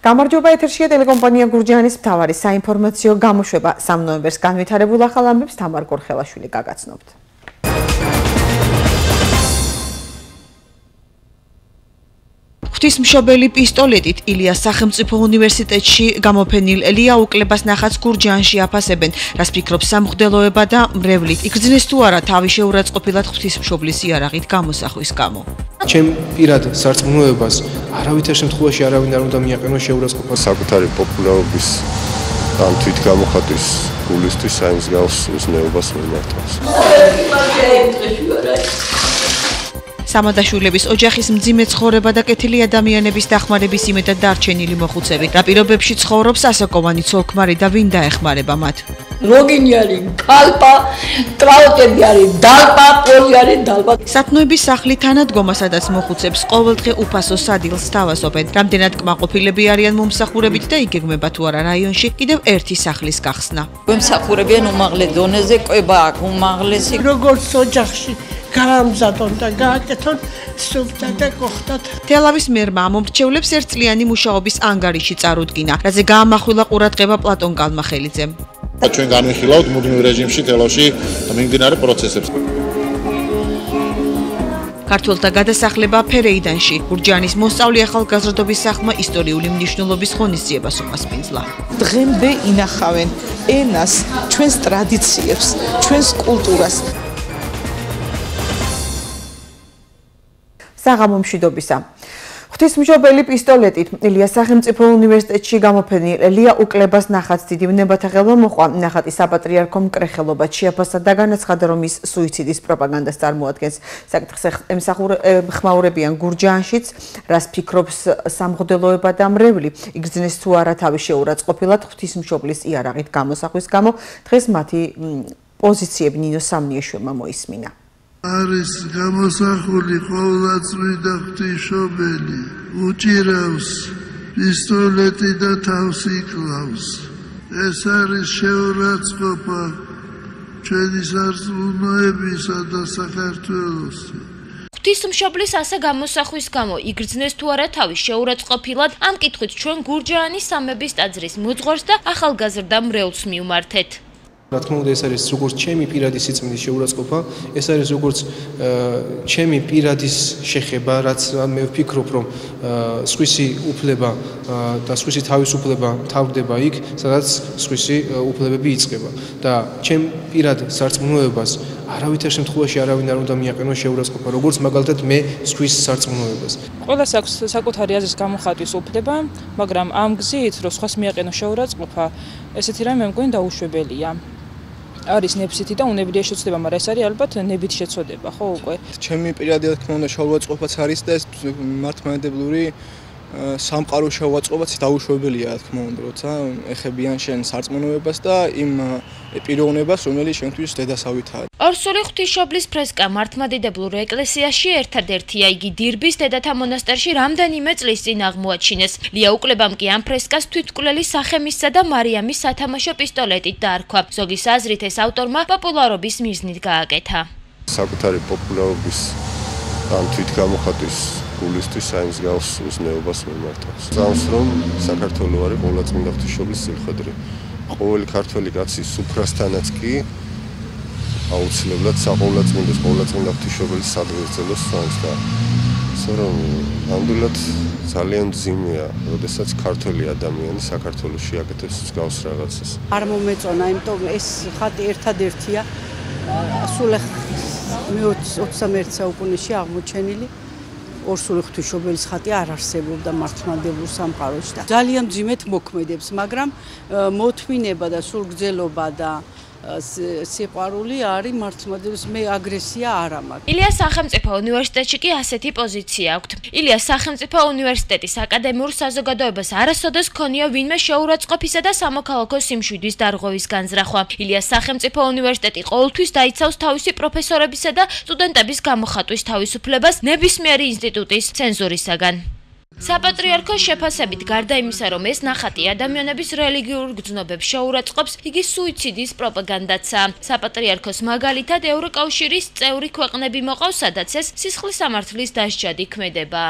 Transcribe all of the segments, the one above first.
გამარჯობა, ეთერშია ტელეკომპანია გურჯაანის მთავარი საინფორმაციო გამოშვება 3 ნოემბერს განვითარებულ ახალ ამბებს თამარ კორხელაშვილი გაგაცნობთ. ღვთისმშობელი პისტოლეტით ილიას სახელმწიფო უნივერსიტეტში გამოფენილ ლია უკლებას ნახატს გურჯაანში აფასებენ, რას ფიქრობს სამღვდელოება და მრევლით. იგრძნეს თუ არა თავი შეურაცხყოფილად ღვთისმშობლის იარაღით გამოსახვის გამო. ჩემ პირად სარწმუნოებას არავითარ შემთხვევაში არავინ არ უნდა მიაყენოს შეურაცხყოფა. საკუთარი პოპულარობის ან თვითგამოხატვის გულისთვის აი მსგავს უზნეობას მიმართავს. სამადაშვილების ოჯახის მძიმე ცხოვრება და კეთილი ადამიანების დახმარების იმედად დარჩენილი მოხუცები. რა პირობებში ცხოვრობს ასაკოვანი ცოლ-ქმარი და ვინ დაეხმარება მათ? ლოგინი არის კალპა, ტრაუტები არის დალპა, პოლი არის დალპა. სათნოების სახლი თანადგომა, სადაც მოხუცებს ყოველდღე უფასო სადილს სთავაზობენ. რამდენად კმაყოფილები არიან მომსახურებით და იგეგმება თუ არა რაიონში კიდევ ერთი სახლის გახსნა. მომსახურებიან უმაღლეს დონეზე, კვება აქვს უმაღლესი. როგორც ოჯახში გაამზადონ და გააკეთონ სუფთა და კოხტათ. თელავის მერმა მომრჩევლებს ერთწლიანი მუშაობის ანგარიში წარუდგინა, რაზე გაამახვილა ყურადღება პლატონ კალმახელიძემ. ჩვენ განვიხილავთ მუდმივ რეჟიმში თელავში მიმდინარე პროცესებს. ქართველთა გადასახლება ფერეიდანში. გურჯაანის მოსწავლე ახალგაზრდობის სახლმა ისტორიული მნიშვნელობის ღონისძიებას უმასპინძლა. დღემდე ინახავენ ენას, ჩვენს ტრადიციებს, ჩვენს კულტურას. საღამო მშვიდობისა. ღვთისმშობელი პისტოლეტით ილიას სახელმწიფო უნივერსიტეტში გამოფენილ ლია უკლებას ნახატს დიდი ვნებათა ხელვა მოყვა. ნახატი საპატრიარქო მკრეხელობად შეაფასა და განაცხადა, რომ ის სუიციდის პროპაგანდას წარმოადგენს. საკითხს ეხმაურებიან გურჯაანშიც, რას ფიქრობს სამღვდელოება და მრევლი. იგრძნეს თუ არა თავი შეურაცხყოფილად ღვთისმშობლის იარაღით გამოსახვის გამო. დღეს მათი პოზიციები ნინო სამნიაშვილმა მოისმინა. არის გამოსახული ყოვლადწმიდა ღვთისმშობელი, უჭირავს პისტოლეტი და თავს იკლავს. ეს არის შეურაცხყოფა ჩვენი სარწმუნოებისა და საქართველოსი. ღვთისმშობლის ასე გამოსახვის გამო იგრძნეს თუ არა თავი შეურაცხყოფილად, ამ კითხვით ჩვენ გურჯაანის სამების ტაძრის მოძღვარს და ახალგაზრდა მრევლს მივმართეთ. რა თქმა უნდა, ეს არის როგორც ჩემი პირადი სიწმინდის შეურაცხყოფა, ეს არის როგორც ჩემი პირადის შეხება, რაც მე ვფიქრობ, რომ სხვისი უფლება და სხვისი თავისუფლება თავდება იქ, სადაც სხვისი უფლებები იწყება. და ჩემ პირად სარწმუნოებას არავითარ შემთხვევაში არავინ არ უნდა მიაყენოს შეურაცხყოფა, როგორც მაგალითად მე სხვის სარწმუნოებას. ყველას აქვს საკუთარი აზრის გამოხატვის უფლება, მაგრამ ამ გზით, რომ სხვას მიაყენოს შეურაცხყოფა, ესეთი რამე მე მგონი დაუშვებელია. არის ნებსითი და უნებრივი შეცდომა, მაგრამ ეს არის ალბათ ნებით შეცდომა, ხო უკვე. ჩემი პირადი რა თქმა უნდა შეურაცხყოფაც არის და ეს მართლმადიდებლური სამყარო შეურაცხყოფაც დაუშვებელია რა თქმა უნდა, როცა ეხებიან შენ სარწმუნოებას და იმ პიროვნებას, რომელიც შენთვის დედასავითაა. ორსული ღვთისმშობლის ფრესკა მართლმადიდებლურ ეკლესიაში ერთადერთია. იგი დირბის დედათა მონასტერში რამდენიმე წლის წინ აღმოაჩინეს. ლია უკლებამ კი ამ ფრესკას თვითმკვლელი სახემისსა და მარიამის სათამაშო პისტოლეტით დაარქვა. ზოგის აზრით ეს ავტორმა პოპულარობის მიზნით გააკეთა. საკუთარი პოპულარობის ან თვითგამოხატვის გულისთვის აი მსგავს უზნეობას მიმართავს. ზავს რომ საქართველო არის ყოვლადწმინდა ღვთისმშობლის სიხვედრი. ყოველი ქართველი კაცის სუფრასთანაც კი აუცილებლად საყოვლადწმინდის ყოვლადწმინდა ღვთისმშობლის სადღეგრძელოს სვამს და ისე რომ ნამდვილად ძალიან ძიმეა, როდესაც ქართველი ადამიანი საქართველოში აკეთებს მსგავს რაღაცას. არ მომეწონა, იმიტომ ეს ხატი ერთადერთია სულ 21 საუკუნეში აღმოჩენილი. ორსული ღვთისმშობელის ხატი არ არსებობდა მართლმადიდებლურ სამყაროში და ძალიან მძიმედ მოქმედებს, მაგრამ მოთმინება და სულგრძელობა და სიყვარული არის მართლმადიდებლურს, მე აგრესია არ მაქვს. ილიას სახელმწიფო უნივერსიტეტში კი ასეთი პოზიცია აქვთ. ილიას სახელმწიფო უნივერსიტეტის აკადემიურ საზოგადოებას არასოდეს ჰქონია ვინმე შეურაცხყოფისა და სამოქალაქო სიმშვიდის დარღვევის განზრახვა. ილიას სახელმწიფო უნივერსიტეტი ყოველთვის დაიცავს თავისი პროფესორებისა და სტუდენტების გამოხატვის თავისუფლებას ნებისმიერი ინსტიტუტის ცენზურისაგან. საპატრიარქოს შეფასებით გარდა იმისა, რომ ეს ნახატი ადამიანების რელიგიურ გრძნობებს შეურაცხყოფს, იგი სუიციდის პროპაგანდაცაა. საპატრიარქოს მაგალითად ევროკავშირის წევრი ქვეყნები მოყავს, სადაც ეს სისხლის სამართლის დასჯადი ქმედება.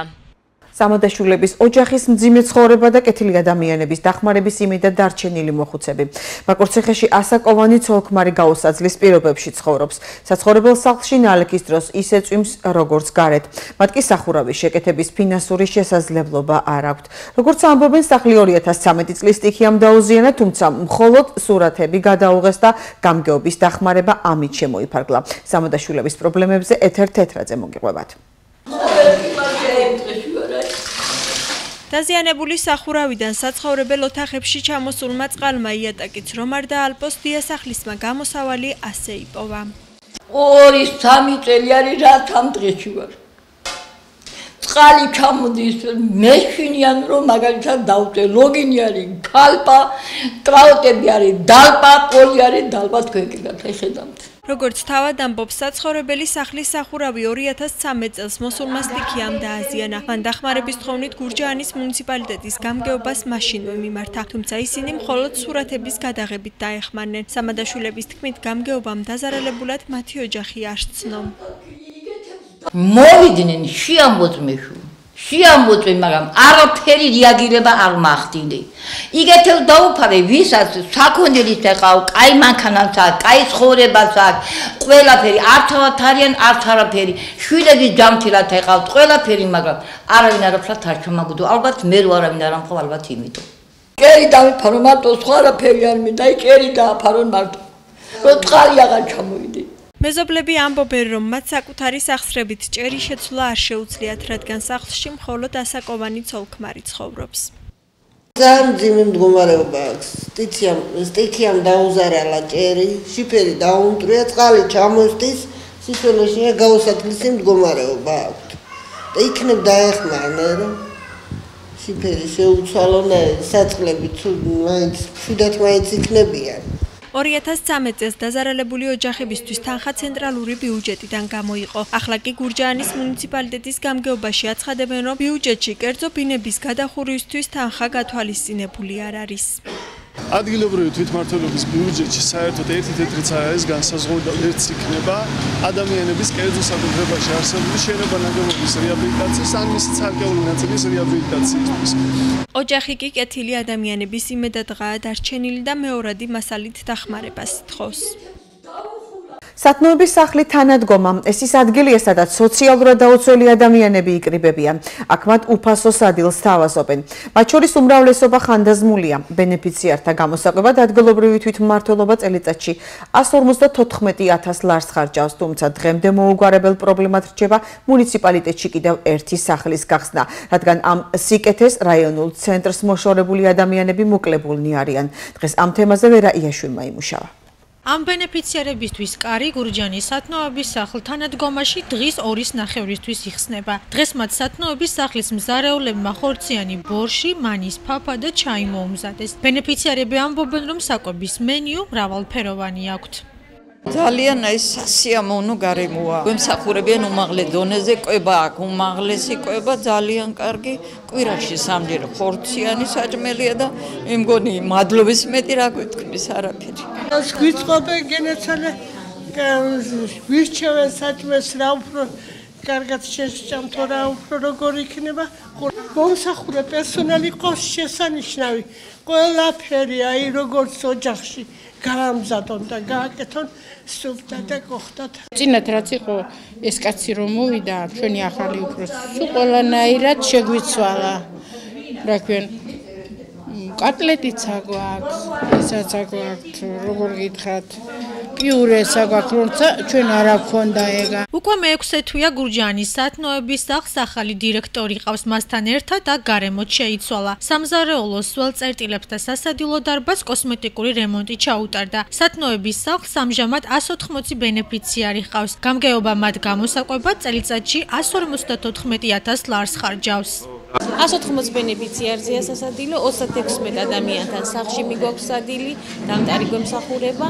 სამოდაშვილების ოჯახის მძიმე ცხოვრება და კეთილი ადამიანების დახმარების იმედად დარჩენილი მოხუცები. ბაკურციხეში ასაკოვანი ცოლ-ქმარი გაუსაძლის პირობებში ცხოვრობს. საცხოვრებელ სახლში ნალექის დროს ისე წვიმს, როგორც გარეთ. მათ კი სახურავის შეკეთების ფინანსური შესაძლებლობა არ აქვთ. როგორც ამბობენ, სახლი 2013 წლის სტიქიამ დაუზიანა, თუმცა მხოლოდ სურათები გადაუღეს და გამგეობის დახმარება ამით შემოიფარგლა. სამოდაშვილების პრობლემებზე ეთერ თეთრაძე მოგიყვებათ. დაზიანებული სახურავიდან საცხოვრებელ ოთახებში ჩამოსულმა წყალმა იატაკიც რომ არ დაალპოს, დიასახლისმა გამოსავალი ასე იპოვა. 2-3 წელი არის რაც ამ დღეში ვარ. წყალი ჩამოდის, მეშვენიან რომ მაგალითად დავწე, ლოგინი არის ქალპა, ტრაუტები არის დალპა, პოლი არის დალპა, თქვენ კი გახედავთ. როგორც თავად ამბობს, საცხოვრებელი სახლის სახურავი 2013 წელს მოსულმა სტიქიამ დააზიანა. მან დახმარების თხოვნით გურჯაანის მუნიციპალიტეტის გამგეობას მაშინვე მიმართა, თუმცა ისინი მხოლოდ სურათების გადაღებით დაეხმარნენ. სამადაშვილების თქმით, გამგეობამ დაზარალებულად მათი ოჯახი არ სცნო. მოვიდნენ შეამბოწმე, მაგრამ არაფერი რეაგირება არ მახდინე. იგეთელ დაუფარე, ვისაც საქონელიც ეყავ, კაი მანქანაც აქვს, კაი ცხოვრებაც აქვს, ყველაფერი ართავად არიან, არც არაფერი. შვილების ჯამთილად ეყავთ, ყველაფერი, მაგრამ არავინ არაფრად არ ჩამაგდო. ალბათ მე რო არავინ არ ამყავ, ალბათ იმიტომ. კერი დავიფარო მარტო, სხვა არაფერი არ მინდა, კერი დააფარო მარტო. რო წყალი აღარ ჩამოვიდე. მეზობლები ამბობენ, რომ მათ საკუთარი სახსრებით ჭერი შეცვლა არ შეუძლიათ, რადგან სახლში მხოლოდ ასაკოვანი ცოლ-ქმარი ცხოვრობს. ძალიან მძიმე მდგომარეობა აქვს. სტიქიამ დაუზარალა ჭერი, შიფერი დაუნტრია, წყალი ჩამოსდის, სისხლში გაუსათლისი მდგომარეობა აქვს. და იქნებ დაეხმარნა, რომ შიფერი შეუცვალო და საწყლები თუდად მაინც იქნებიან. 2013 წელს დაზარალებული ოჯახებისთვის თანხა ცენტრალური ბიუჯეტიდან გამოიყო. ახლა კი გურჯაანის მუნიციპალიტეტის გამგეობაში აცხადებენ, რომ ბიუჯეტში კერძო ბინების გადახურვისთვის თანხა გათვალისწინებული არ არის. ადგილობრივი თვითმმართველობის ბიუჯეტში საერთოდ ერთი თეთრი ცა არის განსაზღვრული და ერთს იქნება ადამიანების კერძო საკუთრებაში არსებული შენობა-ნაგებობის რეაბილიტაციის ან მისი ცალკეული ნაწილის რეაბილიტაციისთვის. ოჯახი კი კეთილი ადამიანების იმედადღაა დარჩენილი და მეორადი მასალით დახმარებას თხოვს. სათნოების სახლი თანადგომა, ეს ის ადგილია, სადაც სოციალურად დაუცველი ადამიანები იკრიბებიან. აქ მათ უფასო სადილს თავაზობენ. მათ შორის უმრავლესობა ხანდაზმულია. ბენეფიციართა გამოსაკვებად ადგილობრივი თვითმმართველობა წელიწადში 154,000 ლარს ხარჯავს, თუმცა დღემდე მოუგვარებელ პრობლემად რჩება მუნიციპალიტეტში კიდევ ერთი სახლის გახსნა, რადგან ამ სიკეთეს რაიონულ ცენტრს მოშორებული ადამიანები მოკლებულნი არიან. დღეს ამ თემაზე ვერა იაშვილმა იმუშავა. ამ ბენეფიციარებისთვის კარი გურჯაანის სათნოების სახლ თანადგომაში დღის 2:30-ისთვის იხსნება. დღეს მათ სათნოების სახლის მზარეულებმა ხორციანი ბორში, მანის ფაფა და ჩაი მოუმზადეს. ბენეფიციარები ამბობენ, რომ საკვების მენიუ მრავალფეროვანი აქვთ. ძალიან ეს სასიამოვნო გარემოა. გვემსახურებიან უმაღლეს დონეზე, კვება აქვს, უმაღლესი კვება, ძალიან კარგი. კვირაში სამჯერ ხორციანი საჭმელია და მე მგონი მადლობის მეტი რა გვეთქმის არაფერი. გვიწყობენ გენაცალე ვირჩევენ საჭმელს რა უფრო კარგად შეჭამთო რა უფრო როგორ იქნება. მომსახურე პერსონალი ყავს შესანიშნავი. ყველაფერი აი როგორც ოჯახში გაამზადონ და გააკეთონ სუფთა და კოხტათ. წინათ რაც იყო ეს კაცი რომ მოვიდა, ჩვენი ახალი უფროსი, სულ ყველანაირად შეგვიცვალა. რა ქვენ კატლეტიც აგვაქვს, ისაც აგვაქვს, როგორ გითხრათ, პიურეს აგვაქვს, როცა ჩვენ არ აქვს ეგა. უკვე მე-6 თვეა გურჯაანის სათნოების სახლს ახალი დირექტორი ყავს, მასთან ერთად აქ გარემოც შეიცვალა. სამზარეულოს სულ წერტილებს და სასადილო დარბაზს კოსმეტიკური რემონტი ჩაუტარდა. სათნოების სახლს ამჟამად 180 ბენეფიციარი ყავს. გამგეობა მათ გამოსაკვებად წელიწადში 154,000 ლარს ხარჯავს. 180 ბენეფიციარზეა სასადილო, 36 ადამიანთან სახლში მიგვაქვს სადილი, დამტარი გვემსახურება,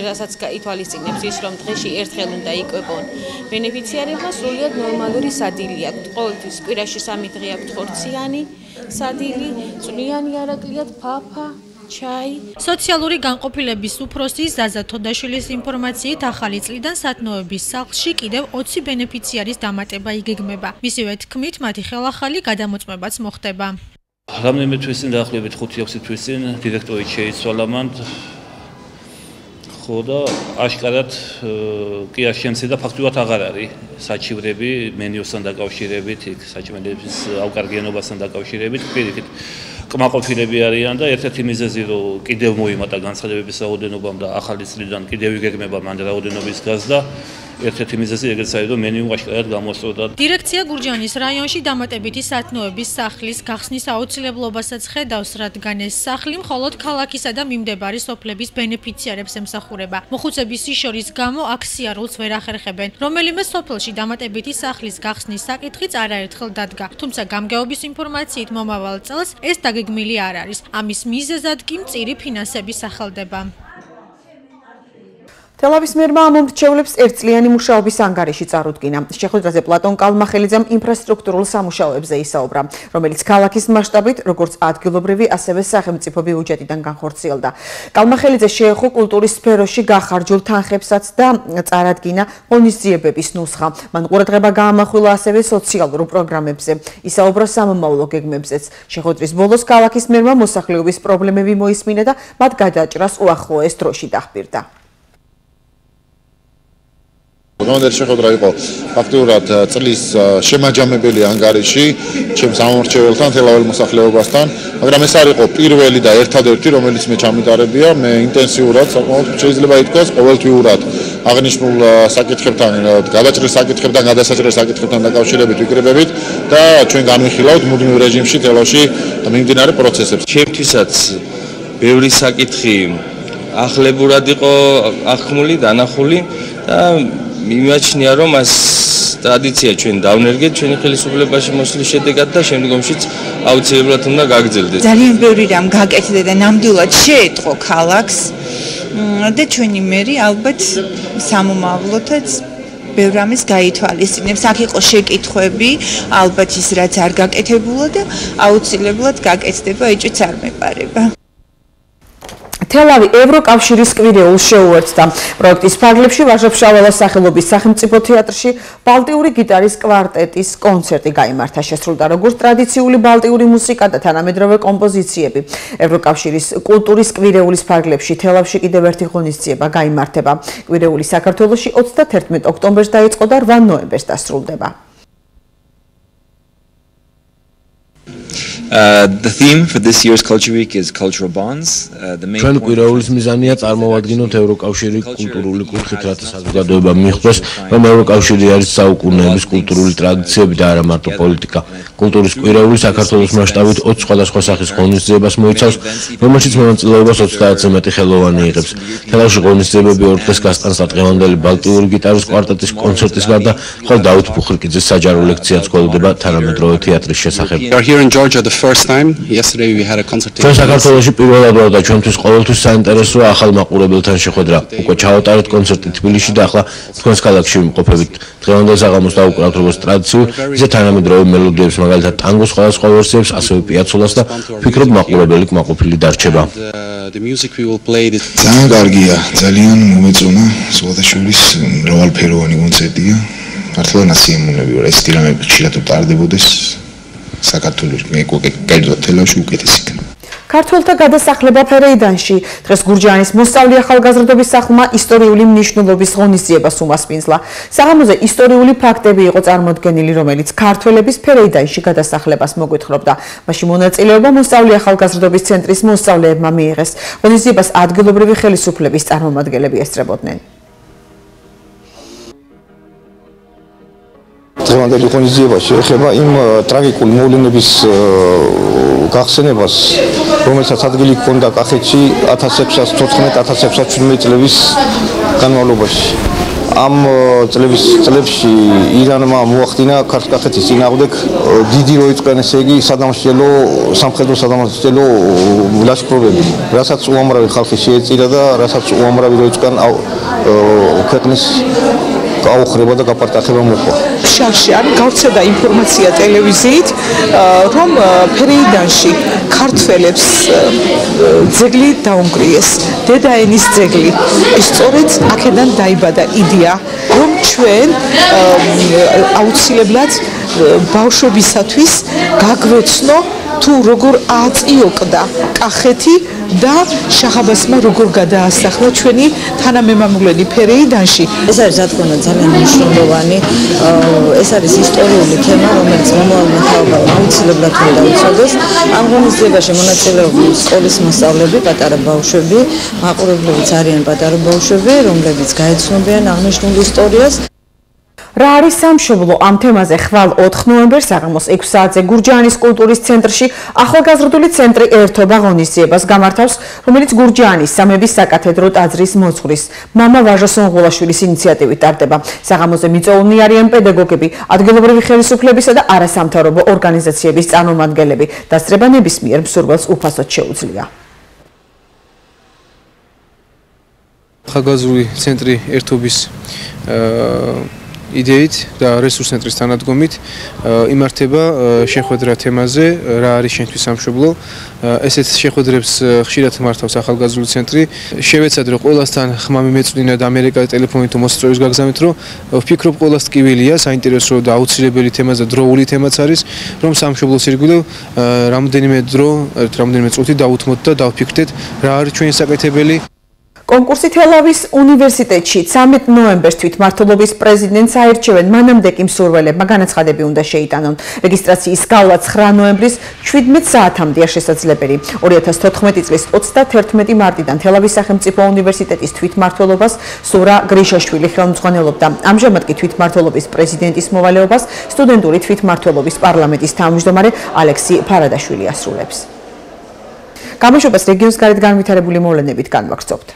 რასაც ითვალისწინებს ის, რომ დღეში ერთხელ უნდა იკვებონ. ბენეფიციარებმა სრულიად ნორმალური სადილი აქვთ. ყოველთვის კვირაში 3 დღე აქვთ ხორციანი სადილი, წვნიანი არაკლიათ ფაფა, ჩაი. სოციალური განყოფილების უფროსი ზაზა თოდაშვილის ინფორმაციით ახალი წლიდან სათნოების სახლში კიდევ 20 ბენეფიციარის დამატება იგეგმება. მისივე თქმით, მათი ხელახალი გადამოწმებაც მოხდება. რამდენიმე თვის წინ დაახლოებით 5-6 თვის წინ დირექტორი შეიცვალა მან ხო და აშკარად კი არ შემცირდა ფაქტურად აღარ არის საჩივრები მენიუსთან დაკავშირებით, საჭმელების ავკარგიანობასთან დაკავშირებით, პირიქით კმაყოფილები არიან და ერთ-ერთი მიზეზი რომ კიდევ მოიმატა განცხადებების რაოდენობამ და ახალი წლიდან კიდევ იგეგმება მან რაოდენობის გაზრდა ერთ-ერთი მიზეზი ეგრეც არის რომ მენიუ აშკარად გამოსწორდა. დირექცია გურჯაანის რაიონში დამატებითი სათნოების სახლის გახსნის აუცილებლობასაც ხედავს, რადგან ეს სახლი მხოლოდ ქალაქისა და მიმდებარი სოფლების ბენეფიციარებს ემსახურება. მოხუცების შორის გამო აქ სიარულს ვერ ახერხებენ. რომელიმე სოფელში დამატებითი სახლის გახსნის საკითხიც არაერთხელ დადგა. თუმცა გამგეობის ინფორმაციით მომავალ წელს ეს დაგეგმილი არ არის. ამის მიზეზად კი მწირი ფინანსები სახელდება. თელავის მერმა ამომრჩევლებს ერთწლიანი მუშაობის ანგარიში წარუდგინა. შეხვედრაზე პლატონ კალმახელიძემ ინფრასტრუქტურულ სამუშაოებზე ისაუბრა, რომელიც ქალაქის მასშტაბით, როგორც ადგილობრივი, ასევე სახელმწიფო ბიუჯეტიდან განხორციელდა. კალმახელიძე შეეხო კულტურის სფეროში გახარჯულ თანხებსაც და წარადგინა ღონისძიებების ნუსხა. მან ყურადღება გაამახვილა ასევე სოციალურ პროგრამებზე. ისაუბრა სამომავლო გეგმებზეც. შეხვედრის ბოლოს ქალაქის მერმა მოსახლეობის პრობლემები მოისმინა და მათ გადაჭრას უახლოეს დროში დახბირდა. რომელი შეხვედრა იყო ფაქტურად წლის შემაჯამებელი ანგარიში ჩემს ამომრჩეველთან, თელაվել მოსახლეობასთან, მაგრამ ეს არ იყო პირველი და ერთადერთი, რომელიც მე ჩამიტარებია, მე ინტენსიურად, საკმაოდ შეიძლება ითქვას, ყოველთვიურად აღნიშნულ საკითხებთან, გადაჭრის საკითხებთან, გადასაჭრის საკითხებთან დაკავშირებით ვიკრიბებით და ჩვენ განვიხილავთ მუდმივ რეჟიმში თელავში მიმდინარე პროცესებს. ჩემთვისაც ბევრი საკითხი ახლებურად იყო აღქმული, დანახული და მიმაჩნია რომ ეს ტრადიცია ჩვენ დავნერგეთ ჩვენი ხელისუფლებაში მოსვლის შედეგად და შემდგომშიც აუცილებლად უნდა გაგრძელდეს. ძალიან ბევრი რამ გაკეთდა და ნამდვილად შეეტყო ქალაქს და ჩვენი მერი ალბათ სამომავლოდაც ბევრ რამეს გაითვალისწინებს. აქ იყო შეკითხვები, ალბათ ის რაც არ გაკეთებულა და აუცილებლად გაკეთდება, ეჭვიც არ მეპარება. თელავი ევროკავშირის კვირეულს შეუერთდა. პროექტის ფარგლებში ვაჟა-ფშაველას სახელობის სახელმწიფო თეატრში ბალტიური გიტარის კვარტეტის კონცერტი გაიმართა. შესრულდა როგორც ტრადიციული ბალტიური მუსიკა და თანამედროვე კომპოზიციები. ევროკავშირის კულტურის კვირეულის ფარგლებში თელავში კიდევ ერთი ღონისძიება გაიმართება. კვირეული საქართველოში 31 ოქტომბერს დაიწყო და 8 ნოემბერს დასრულდება. The theme for this year's Culture Week is cultural bonds. ჩვენ კვირეულის მიზანია წარმოვადგინოთ ევროკავშირი კულტურული კუთხით, რათა საზოგადოება მიხვდეს, რომ ევროკავშირი არის საუკუნეების კულტურული ტრადიციები და არა მარტო პოლიტიკა. კულტურის კვირეული საქართველოს მასშტაბით 20 სხვადასხვა სახის ღონისძიებას მოიცავს, რომელშიც მონაწილეობას 30-ზე მეტი ხელოვანი იღებს. თელავში ღონისძიებები ორ დღეს გასტანს დღევანდელი ბალტიური გიტარის კვარტეტის კონცერტის გარდა, ხოლო დავით ფუხრიკიძის საჯარო ლექციაც გველდება თანამედროვე თეატრის შესახებ. ჩვენ საქართველოში პირველად ვარ და ჩვენთვის ყოველთვის საინტერესოა ახალ მაყურებელთან შეხვედრა. უკვე ჩავატარეთ კონცერტი თბილისში და ახლა თქვენს ქალაქში ვიმყოფებით. დღევანდელ საღამოს დავუკრავთ როგორც ტრადიციულ, ისე თანამედროვე მელოდიებს, მაგალითად ტანგოს სხვადასხვა ვერსიებს, ასევე პიაცოლას და ვფიქრობ მაყურებელი კმაყოფილი დარჩება. ძალიან კარგია, ძალიან მომეწონა სულათაშვილის მრავალფეროვანი კონცერტია. მართლა ნასიემუნები ვარ, ეს ტირამები ხშირად ტარდებოდეს. საქართველოს მე კერძოდ თელავში უკეთესი იქნება. ქართველთა გადასახლება ფერეიდანში. დღეს გურჯაანის მოსწავლე ახალგაზრდობის სახლმა ისტორიული მნიშვნელობის ღონისძიებას უმასპინძლა. საღამოზე ისტორიული ფაქტები იყო წარმოდგენილი, რომელიც ქართველების ფერეიდანში გადასახლებას მოგვითხრობდა. მასში მონაწილეობა მოსწავლე ახალგაზრდობის ცენტრის მოსწავლეებმა მიიღეს. ღონისძიებას ადგილობრივი ხელისუფლების წარმომადგენლები ესწრებოდნენ. დღევანდელი ღონისძიება შეეხება იმ ტრაგიკული მოვლენების გახსენებას, რომელსაც ადგილი ჰქონდა კახეთში 1614-1617 წლების განმავლობაში. ამ წლებში ირანმა მოახდინა ქართლ-კახეთის წინააღმდეგ დიდი როიწყვენ, ესე იგი სამხედრო სადამასჯელო ლაშქრობები, რასაც უამრავი ხალხი შეეწირა და რასაც უამრავი როიწყვენ ქვეყნის აუხრება და გაპარტახება მოყვა. შარში არ გავრცელდა ინფორმაცია ტელევიზიით, რომ ფერეიდანში ქართველებს ძეგლი დაუნგრიეს, დედაენის ძეგლი. სწორედ აქედან დაიბადა იდეა, რომ ჩვენ აუცილებლად ბავშვებისათვის გაგვეცნო თუ როგორ აწიოკდა კახეთი და შაჰ-აბასმა როგორ გადაასახლა ჩვენი თანამემამულენი ფერეიდანში. ეს არის რა თქმა უნდა ძალიან მნიშვნელოვანი, ეს არის ისტორიული თემა, რომელიც მომავალმა თაობამ აუცილებლად უნდა იცოდეს. ამ ღონისძიებაში მონაწილეობენ სკოლის მასწავლებლები, პატარა ბავშვები, მაყურებლებიც არიან პატარა ბავშვები, რომლებიც გაეცნობიან აღნიშნულ ისტორიას. რა არის სამშობლო? ამ თემაზე ხვალ 4 ნოემბერს საღამოს 6 საათზე გურჯაანის კულტურის ცენტრში ახალგაზრდული ცენტრი ერთობა ღონისძიებას გამართავს, რომელიც გურჯაანის სამების საკათედრო ტაძრის მოძღვრის მამა ვაჟა სონღულაშვილის ინიციატივით ტარდება. საღამოზე მიწვეულნი არიან პედაგოგები, ადგილობრივი ხელისუფლებისა და არასამთავრობო ორგანიზაციების წარმომადგენლები. დასწრება ნებისმიერ მსურველს უფასოდ შეუძლია. ახალგაზრდული ცენტრი ერთობის იდეით და რესურს ცენტრის თანადგომით იმართება შეხვედრა თემაზე რა არის შენთვის სამშობლო. ესეთ შეხვედრებს ხშირად მართავს ახალგაზრდული ცენტრი. შევეცადე რომ ყველასთან ხმამი მეწვდინა და ამერიკაზე ტელეფონით მოსწრების გაგზავნით, რომ ვფიქრობ ყველას ტკივილია, საინტერესო და აუცილებელი თემაზე დროული თემაც არის, რომ სამშობლოს ირგვლივ რამდენიმე დრო, რამდენიმე წუთი დავუთმოთ და დავფიქრდეთ რა არის ჩვენი საკეთებელი. კონკურსი თელავის უნივერსიტეტში 13 ნოემბერს თვითმმართველობის პრეზიდენტს აირჩევენ, მანამდე კი მსურველებმა განაცხადები უნდა შეიტანონ. რეგისტრაციის გავლა 9 ნოემბრის 17 საათამდეა შესაძლებელი. 2014 წლის 31 მარტიდან თელავის სახელმწიფო უნივერსიტეტის თვითმმართველობას სურა გრიშაშვილი ხელმძღვანელობდა. ამჟამად კი თვითმმართველობის პრეზიდენტის მოვალეობას სტუდენტური თვითმმართველობის პარლამენტის თავმჯდომარე ალექსი ფარადაშვილი ასრულებს. გამოშვებას რეგიონის გარეთ განვითარებული მოვლენებით განვაგრძობთ.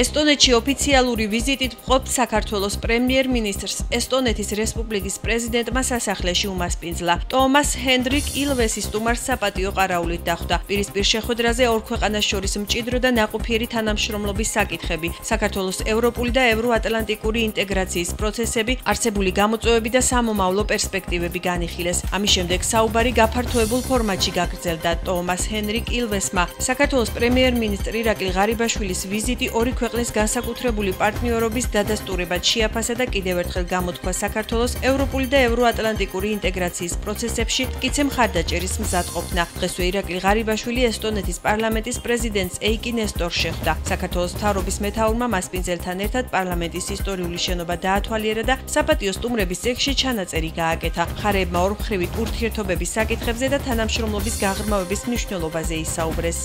ესტონეთში ოფიციალური ვიზიტით მყოფ საქართველოს პრემიერ-მინისტრს ესტონეთის რესპუბლიკის პრეზიდენტმა სასახლეში უმასპინძლა. ტომას ჰენდრიკ ილვესის სტუმარს საპატიო ყარაულით დახვდა. პირისპირ შეხვედრაზე ორ ქვეყანას შორის მჭიდრო და ნაყოფიერი თანამშრომლობის საკითხები, საქართველოს ევროპული და ევროატლანტიკური ინტეგრაციის პროცესები, არსებული გამოწვევები და სამომავლო პერსპექტივები განიხილეს. ამის შემდეგ საუბარი გაფართოებულ ფორმატში გაგრძელდა. ტომას ჰენდრიკ ილვესმა საქართველოს პრემიერ-მინისტრი ირაკლი ღარიბაშვილის ვიზიტი ორი ქვეყნის განსაკუთრებული პარტნიორობის დადასტურებად შეაფასა და კიდევ ერთხელ გამოთქვა საქართველოს ევროპული და ევროატლანტიკური ინტეგრაციის პროცესებში მტკიცე მხარდაჭერის მზადყოფნა. დღესვე ირაკლი ღარიბაშვილი ესტონეთის პარლამენტის პრეზიდენტს ეიკი ნესტორს შეხვდა. საქართველოს მთავრობის მეთაურმა მასპინძელთან ერთად პარლამენტის ისტორიული შენობა დაათვალიერა და საპატიო სტუმრების წიგნში ჩანაწერი გააკეთა. მხარეებმა ორმხრივი ურთიერთობების საკითხებზე და თანამშრომლობის გაღრმავების მნიშვნელობაზე ისაუბრეს.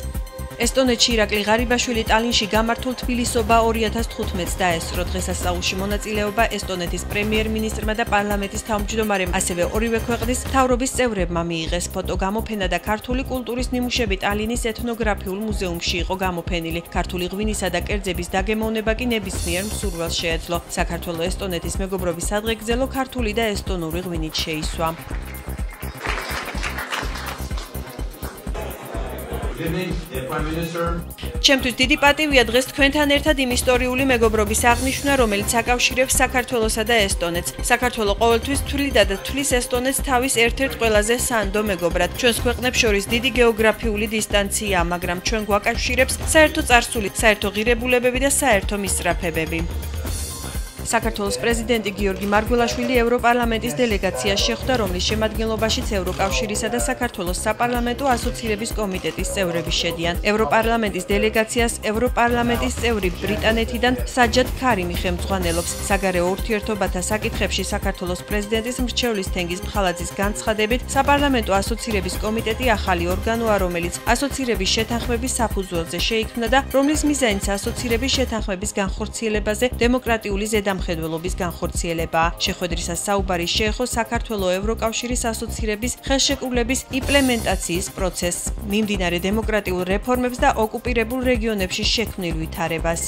ესტონეთში ირაკლი ღარიბაშვილი ტალინში გამართულ თბილისობა 2015-ს დაესწრო. დღესასწაულში მონაწილეობა ესტონეთის პრემიერ-მინისტრმა და პარლამენტის თავმჯდომარემ, ასევე ორივე ქვეყნის მთავრობის წევრებმა მიიღეს. ფოტოგამოფენა და ქართული კულტურის ნიმუშები ტალინის ეთნოგრაფიულ მუზეუმში იყო გამოფენილი. ქართული ღვინისა და კერძების დაგემოვნება კი ნებისმიერ მსურველს შეეძლო. საქართველო-ესტონეთის მეგობრობის სადღეგრძელო ქართული და ესტონური ღვინით შეისვა. ჩემთვის დიდი პატივია დღეს თქვენთან ერთად იმ ისტორიული მეგობრობის აღნიშვნა, რომელიც აკავშირებს საქართველოსა და ესტონეთს. საქართველო ყოველთვის თვლიდა და თვლის ესტონეთს თავის ერთ-ერთ ყველაზე სანდო მეგობრად. ჩვენს ქვეყნებს შორის დიდი გეოგრაფიული დისტანციაა, მაგრამ ჩვენ გვაკავშირებს საერთო წარსული, საერთო ღირებულებები და საერთო მისწრაფებები. საქართველოს პრეზიდენტი გიორგი მარგველაშვილი ევროპარლამენტის დელეგაციას შეხვდა, რომლის შემადგენლობაშიც ევროკავშირისა და საქართველოს საპარლამენტო ასოცირების კომიტეტის წევრები შედიან. ევროპარლამენტის დელეგაციას ევროპარლამენტის წევრი ბრიტანეთიდან საჯად ქარიმი ხელმძღვანელობს. საგარეო ურთიერთობათა საკითხებში საქართველოს პრეზიდენტის მრჩევლის თენგიზ მხალაძის განცხადებით, საპარლამენტო ასოცირების კომიტეტი ახალი ორგანოა, რომელიც ასოცირების შეთანხმების საფუძველზე შეიქმნა და რომლის მიზანიც ასოცირების შეთანხმების განხორციელებაზე დემოკრატიული მხედველობის განხორციელებაა. შეხვედრისას საუბარი შეეხო საქართველოს ევროკავშირის ასოცირების ხელშეკრულების იმპლემენტაციის პროცესს, მიმდინარე დემოკრატიულ რეფორმებს და ოკუპირებულ რეგიონებში შექმნილ ვითარებას.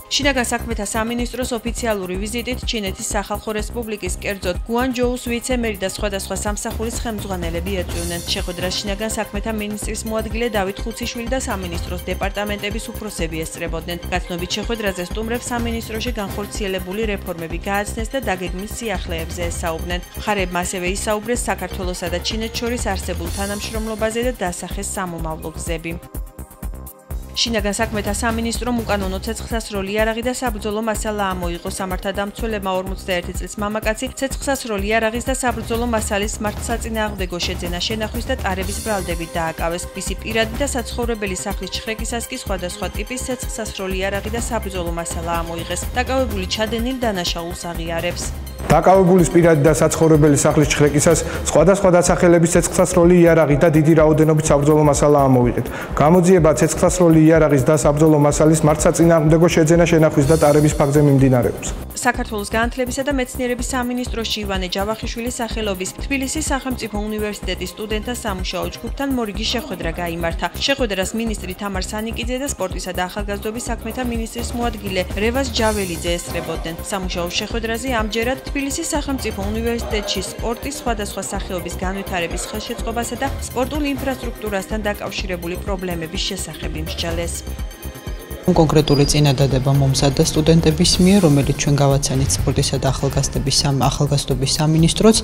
შინაგან საქმეთა სამინისტროს ოფიციალური ვიზიტით ჩინეთის სახალხო რესპუბლიკის კერძოდ გუანჯოუს ვიცე-მერი და სხვადასხვა სამსახურის ხელმძღვანელები ეწვივნენ. შეხვედრას შინაგან საქმეთა მინისტრის მოადგილე დავით ხუციშვილი და სამინისტროს დეპარტამენტების უფროსები ესწრებოდნენ. გაცნობით შეხვედრაზე სტუმრებს სამინისტროში განხორციელებული რეფორმები გააცნეს და დაგეგმვის სიახლეებზე ესაუბრნენ. მხარეებმა ასევე ისაუბრეს საქართველოსა და ჩინეთს შორის არსებულ თანამშრომლობაზე და დასახეს სამომავლო გზები. შინაგან საქმეთა სამინისტრომ უკანონო ცეცხლსასროლი იარაღი და საბრძოლო მასალა ამოიღო. სამართალდამცველებმა 41 წლის მამაკაცი ცეცხლსასროლი იარაღის და საბრძოლო მასალის მართლსაწინააღმდეგო შეძენა შენახვის და ტარების ბრალდებით დააკავეს. მისი პირადი და საცხოვრებელი სახლის ჩხრეკისას კი სხვადასხვა ტიპის ცეცხლსასროლი იარაღი და საბრძოლო მასალა ამოიღეს. დაკავებული ჩადენილ დანაშაულს აღიარებს. დაკავებულის პირადი და საცხოვრებელი სახლის ჩხრეკისას სხვადასხვა დასახელების ცეცხლსასროლი იარაღი და დიდი რაოდენობით საბრძოლო მასალა ამოვიღეთ. გამოძიება ცეცხლსასროლი იარაღის და საბრძოლო მასალის მართლსაწინააღმდეგო შეძენა შენახვის და ტარების ფაქტზე მიმდინარეობს. საქართველოს განათლებისა და მეცნიერების სამინისტროში ივანე ჯავახიშვილის სახელობის თბილისის სახელმწიფო უნივერსიტეტის სტუდენტთა სამუშაო ჯგუფთან მორიგი შეხვედრა გაიმართა. შეხვედრას მინისტრი თამარ სანიკიძე და სპორტისა და ახალგაზრდობის საქმეთა მინისტრის მოადგილე რევაზ ჯაველიძე ესწრებოდნენ. სამუშაო შეხვედრაზე ამჯერად თბილისის სახელმწიფო უნივერსიტეტში სპორტის სხვადასხვა სახეობის განვითარების ხელშეწყობასა და სპორტულ ინფრასტრუქტურასთან დაკავშირებული პრობლემების შესახებ იმსჯელეს. კონკრეტული წინადადება მომზადდა სტუდენტების მიერ, რომელიც ჩვენ გავაცანით სპორტისა და ახალგაზრდობის სამინისტროც.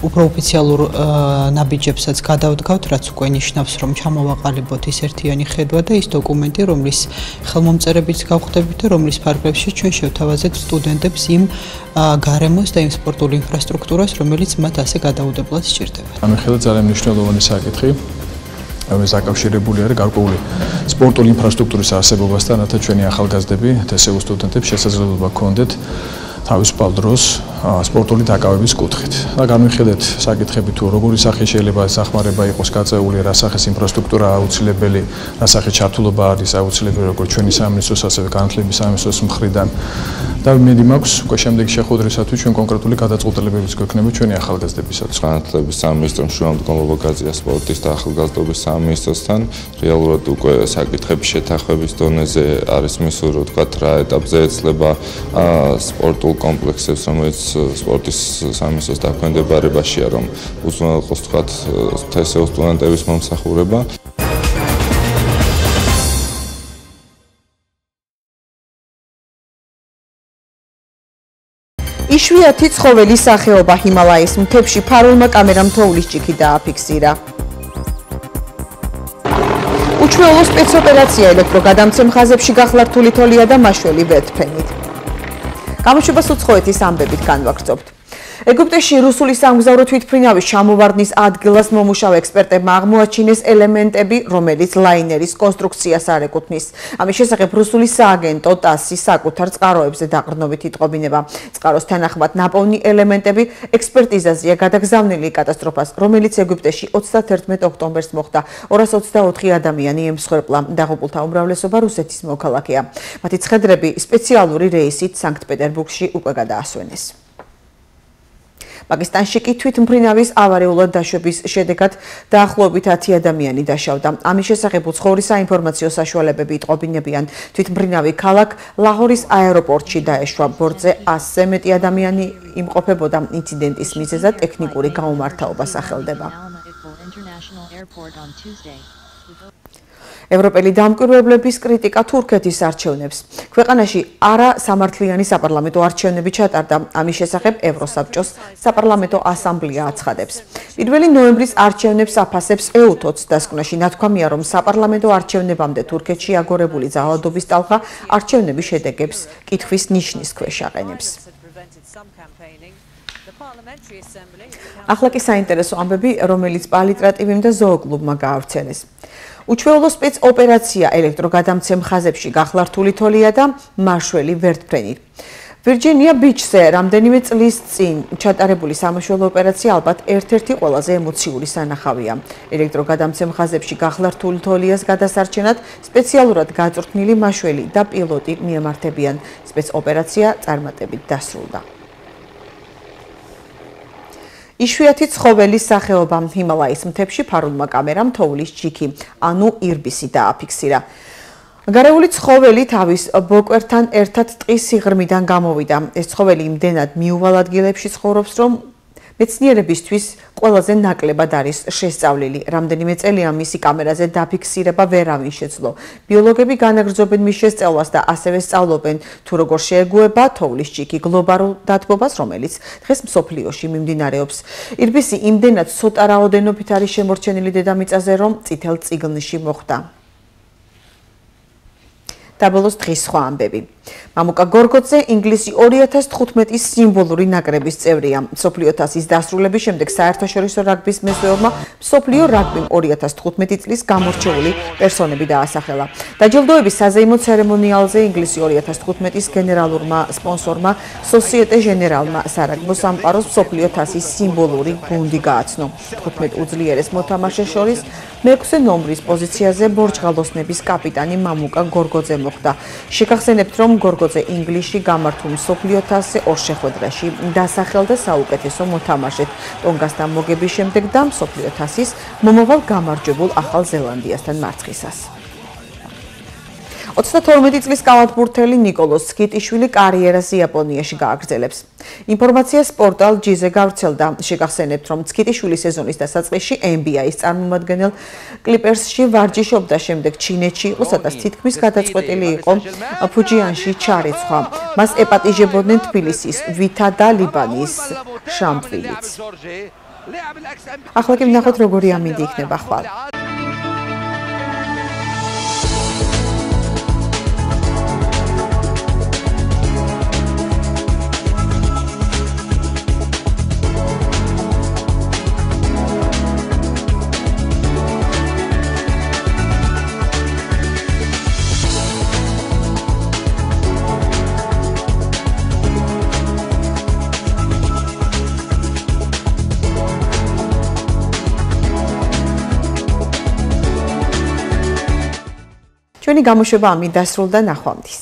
უფრო ოფიციალურ ნაბიჯებსაც გადავდგავთ, რაც უკვე ნიშნავს, რომ ჩამოვაყალიბოთ ის ერთიანი ხედვა და ის დოკუმენტი, რომლის ხელმომწერებიც გავხდებით და რომლის ფარგლებში ჩვენ შევთავაზეთ სტუდენტებს იმ გარემოს და იმ სპორტულ ინფრასტრუქტურას, რომელიც მათ ასე გადაუდებლად სჭირდება. ამხელა ძალიან მნიშვნელოვანი საკითხი. რომელიც დაკავშირებული არის გარკვეული სპორტული ინფრასტრუქტურის არსებობასთან, რათა ჩვენი ახალგაზრდები, თესეულ სტუდენტებს შესაძლებლობა ჰქონდეთ თავისუფალ დროს სპორტული დაკავების კუთხით. და განვიხედეთ საკითხები თუ როგორი სახის შეიძლება სახმარება იყოს გაწეული, რა სახის ინფრასტრუქტურა აუცილებელი, რა სახის ჩართულობა არის აუცილებელი როგორც ჩვენი სამინისტროს, ასევე განათლების სამინისტროს მხრიდან. და მედი მაქვს უკვე შემდეგი შეხვედრისათვის ჩვენ კონკრეტული გადაწყვეტილებებიც გვექნება ჩვენი ახალგაზრდებისათვის. განათლების სამინისტრომ შუამდგომლობა გაზია სპორტის და ახალგაზრდობის სამინისტროსთან. რეალურად უკვე საკითხების შეთანხმების დონეზე არის მისული, რომ თქვათ რა ეტაპზე ეცლება სპორტულ კომპლექსებს, რომელიც სპორტის სამინისტროს დაქვემდებარებაშია, რომ უზრუნველყოს თქვათ თესეულ სტუდენტების მომსახურება. იშვიათი ცხოველი სახეობა ჰიმალაის მთებში ფარულმა კამერამ თოვლის ჭიქი დააფიქსირა. უჩვეულო სპეცოპერაცია ელექტროგადამცემ ხაზებში გახლართული თოლია და მაშველი ვერტფენით. გამოშვებას უცხოეთის ამბებით განვაგრძობთ. ეგვიპტეში რუსული სამგზავრო თვითმფრინავის ჩამოვარდნის ადგილას მომუშავე ექსპერტებმა აღმოაჩინეს ელემენტები, რომელიც ლაინერის კონსტრუქციას არ ეკუთვნის. ამის შესახებ რუსული სააგენტო TASS საკუთარ წყაროებზე დაყრდნობით იტყობინება. წყაროს თანახმად ნაპოვნი ელემენტები ექსპერტიზაზეა გადაგზავნილი კატასტროფას, რომელიც ეგვიპტეში 31 ოქტომბერს მოხდა. 224 ადამიანი ემსხვერპლა. დაღუპულთა უმრავლესობა რუსეთის მოქალაქეა. მათი ცხედრები სპეციალური რეისით სანქტ-პეტერბურგში უკვე გადაასვენეს. პაკისტანში კი თვითმფრინავის ავარიულად დაშვების შედეგად დაახლოებით 10 ადამიანი დაშავდა. ამის შესახებ უცხოური საინფორმაციო საშუალებები იტყობინებიან. თვითმფრინავი ქალაქ ლაჰორის აეროპორტში დაეშვა. ბორტზე 100-ზე მეტი ადამიანი იმყოფებოდა. ინციდენტის მიზეზად ტექნიკური გაუმართაობა სახელდება. ევროპელი დამკვირვებლების კრიტიკა თურქეთის არჩევნებს. ქვეყანაში არასამართლიანი საპარლამენტო არჩევნები ჩატარდა. ამის შესახებ ევროსაბჭოს საპარლამენტო ასამბლეა აცხადებს. 1 ნოემბრის არჩევნებს აფასებს EU-ს დასკვნაში ნათქვამია, რომ საპარლამენტო არჩევნებამდე თურქეთში აგორებული ძალადობის ტალღა არჩევნების შედეგებს კითხვის ნიშნის ქვეშ აყენებს. ახლა კი საინტერესო ამბები, რომელიც პალიტრატივიმ და ზოოკლუბმა გაავრცელეს. უჩვეულო სპეცოპერაცია ელექტროგადამცემ ხაზებში გახლართული თოლია და მაშველი ვერტფრენით. ვირჯინია ბიჩზე რამდენიმე წლის წინ ჩატარებული სამაშველო ოპერაცია ალბათ ერთ-ერთი ყველაზე ემოციური სანახავია. ელექტროგადამცემ ხაზებში გახლართული თოლიას გადასარჩენად სპეციალურად გაწვრთნილი მაშველი და პილოტი მიემართებიან. სპეცოპერაცია წარმატებით დასრულდა. იშვიათი ცხოველის სახეობა ჰიმალაის მთებში ფარულმა კამერამ თოვლის ჭიქი, ანუ ირბისი დააფიქსირა. გარეული ცხოველი თავის ბოკვერთან ერთად ტყის სიღრმიდან გამოვიდა. ეს ცხოველი იმდენად მიუვალ ადგილებში ცხოვრობს, რომ მეცნიერებისთვის ყველაზე ნაკლებად არის შესწავლილი. რამდენიმე წელია მისი კამერაზე დაფიქსირება ვერავინ შეძლო. ბიოლოგები განაგრძობენ მის შესწავლას და ასევე სწავლობენ, თუ როგორ შეეგუება თოვლის ჭიქი გლობალურ დათბობას, რომელიც დღეს მსოფლიოში მიმდინარეობს. ირბისი იმდენად ცოტა რაოდენობით არის შემორჩენილი დედამიწაზე, რომ წითელ წიგნში მოხვდა. დაბოლოს დღის სხვა ამბები. მამუკა გორგოძე ინგლისი 2015-ის სიმბოლური ნაკრების წევრია. მსოფლიო თასის დასრულების შემდეგ საერთაშორისო რაგბის მეზღვეურმა მსოფლიო რაგბიმ 2015 წლის გამორჩეული პერსონები დაასახელა. დაჯილდოების საზეიმო ცერემონიალზე ინგლისი 2015-ის გენერალურმა სპონსორმა სოსიეტე ჟენერალმა სარაგბო სამყაროს მსოფლიო თასის სიმბოლური გუნდი გააცნო. 15 უძლიერეს მოთამაშეს შორის მეექვსე ნომრის პოზიციაზე ბორჯღალოსნების კაპიტანი მამუკა გორგოძე მოხვდა. შეგახსენებთ, რომ გორგოძე ინგლისში გამართულ მსოფლიო თასზე ორ შეხვედრაში დასახელდა საუკეთესო მოთამაშედ ტონგასთან მოგების შემდეგ და მსოფლიო თასის მომავალ გამარჯვებულ ახალ ზელანდიასთან მარცხისას. 32 წლის კალათბურთელი ნიკოლოზ სკიტიშვილი კარიერას იაპონიაში გააგრძელებს. ინფორმაციას პორტალ ჯიზე გავრცელდა. შეგახსენებთ, რომ სკიტიშვილი სეზონის დასაწყისში NBA-ის წარმომადგენელ კლიპერსში ვარჯიშობდა, შემდეგ ჩინეთში იყო, სადაც თითქმის გადაწყვეტილი იყო ფუჯიანში ჩარეცხვა. მას ეპატიჟებოდნენ თბილისის ვითა და ლიბანის შამპილიც. ახლა კი ვნახოთ, როგორი ამინდი იქნება ხვალ. ჩვენი გამოშვება ამით დასრულდა, ნახვამდის.